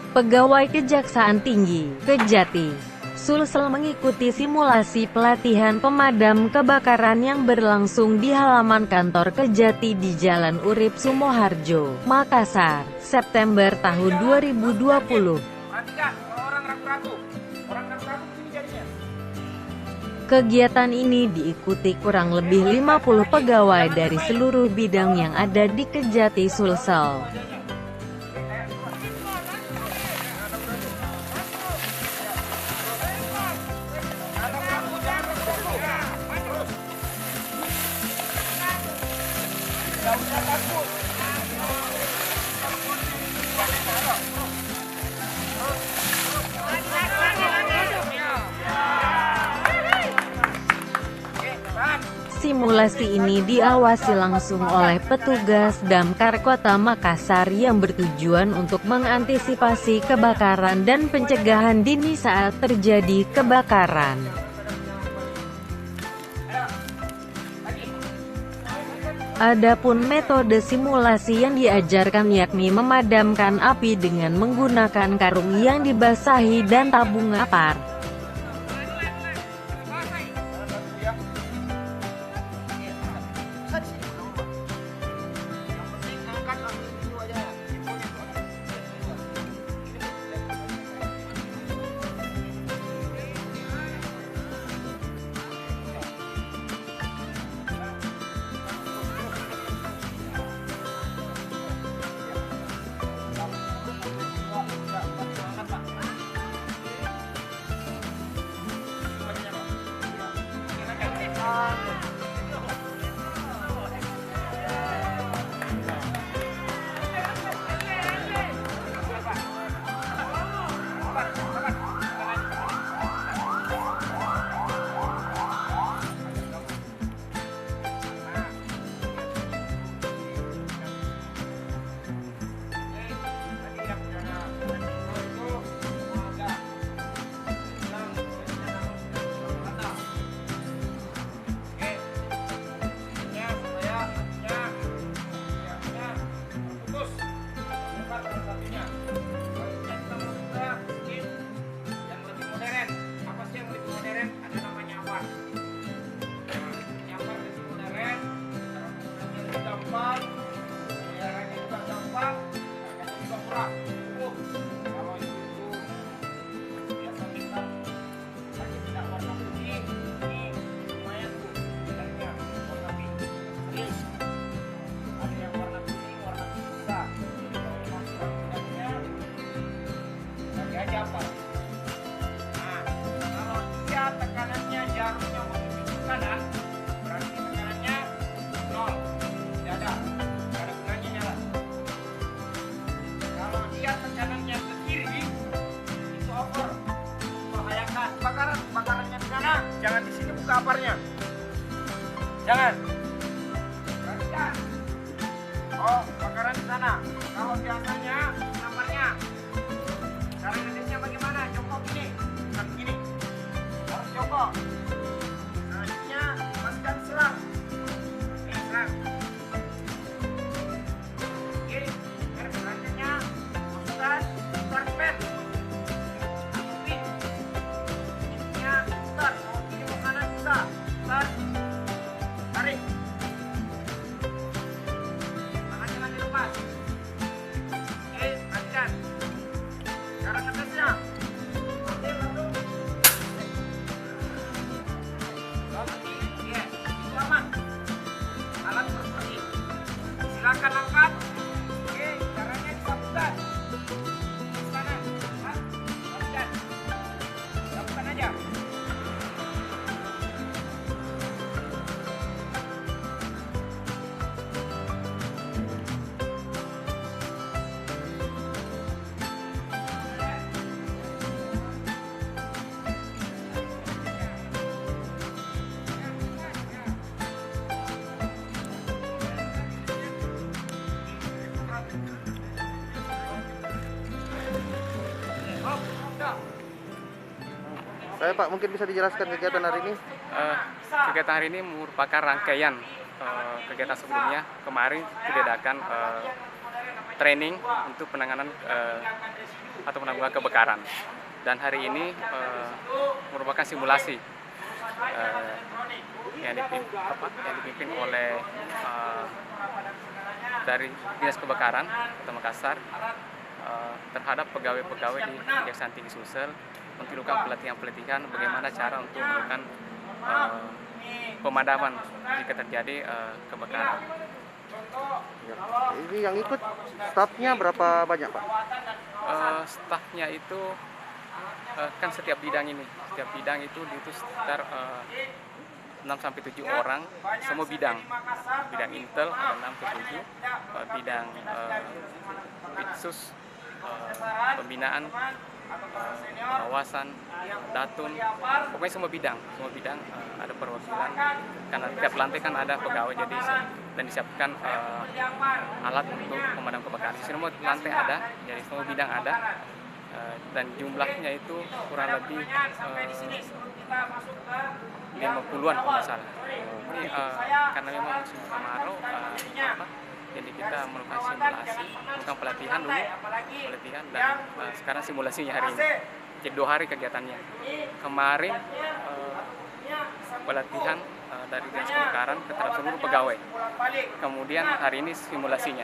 Pegawai Kejaksaan Tinggi, Kejati, Sulsel mengikuti simulasi pelatihan pemadam kebakaran yang berlangsung di halaman kantor Kejati di Jalan Urip Sumoharjo, Makassar, September tahun 2020. Kegiatan ini diikuti kurang lebih 50 pegawai dari seluruh bidang yang ada di Kejati Sulsel. Simulasi ini diawasi langsung oleh petugas Damkar Kota Makassar yang bertujuan untuk mengantisipasi kebakaran dan pencegahan dini saat terjadi kebakaran. Adapun metode simulasi yang diajarkan yakni memadamkan api dengan menggunakan karung yang dibasahi dan tabung apar. Tekanannya jarumnya menuju ke kanan, berarti tekanannya 0, tidak ada gunanya nyala. Kalau dia tekanannya ke kiri, itu over, membahayakan. Bakarannya di sana, jangan di sini buka aparnya, jangan. Perhatikan. Oh, bakaran di sana. Kalau biasanya aparnya, cara ngedesnya bagaimana? Jongkok gini, bukan begini. Harus jongkok. Selanjutnya masukkan selang. Ini selang. Oke, selanjutnya masukkan karpet. Aktifin. Ininya putar. Mau kiri mau kanan bisa. Putar. Tarik. Tangan jangan dilepas. Oke, perhatikan. Cara ngedesnya. Oke, langsung. Alat seperti silakan angkat. Oke, caranya disapukan di sana, perhatikan, sapukan aja. Saya Pak, mungkin bisa dijelaskan kegiatan hari ini? Kegiatan hari ini merupakan rangkaian kegiatan sebelumnya. Kemarin kita adakan training untuk penanganan atau penanggulangan kebakaran. Dan hari ini merupakan simulasi yang dipimpin oleh dari Dinas Kebakaran Kota Makassar terhadap pegawai-pegawai di Kejaksaan Tinggi Sulsel untuk dilakukan pelatihan-pelatihan bagaimana cara untuk melakukan pemadaman jika terjadi kebakaran. Ya. Ini yang ikut stafnya berapa banyak, Pak? Stafnya itu kan setiap bidang itu sekitar 6-7 orang, semua bidang intel ada 6-7, bidang Bitsus, pembinaan, pengawasan, datun, pokoknya semua bidang ada perwakilan. Karena tiap lantai kan ada pegawai, jadi dan disiapkan alat untuk pemadam kebakaran. Semua lantai ada, jadi semua bidang ada, dan jumlahnya itu kurang lebih 50-an kalau nggak salah. Ini karena memang musim kemarau, jadi kita melakukan simulasi, melakukan pelatihan dan sekarang simulasinya hari ini. Jadi 2 hari kegiatannya. Kemarin pelatihan dari Dinas Kebakaran terhadap seluruh pegawai. Kemudian hari ini simulasinya.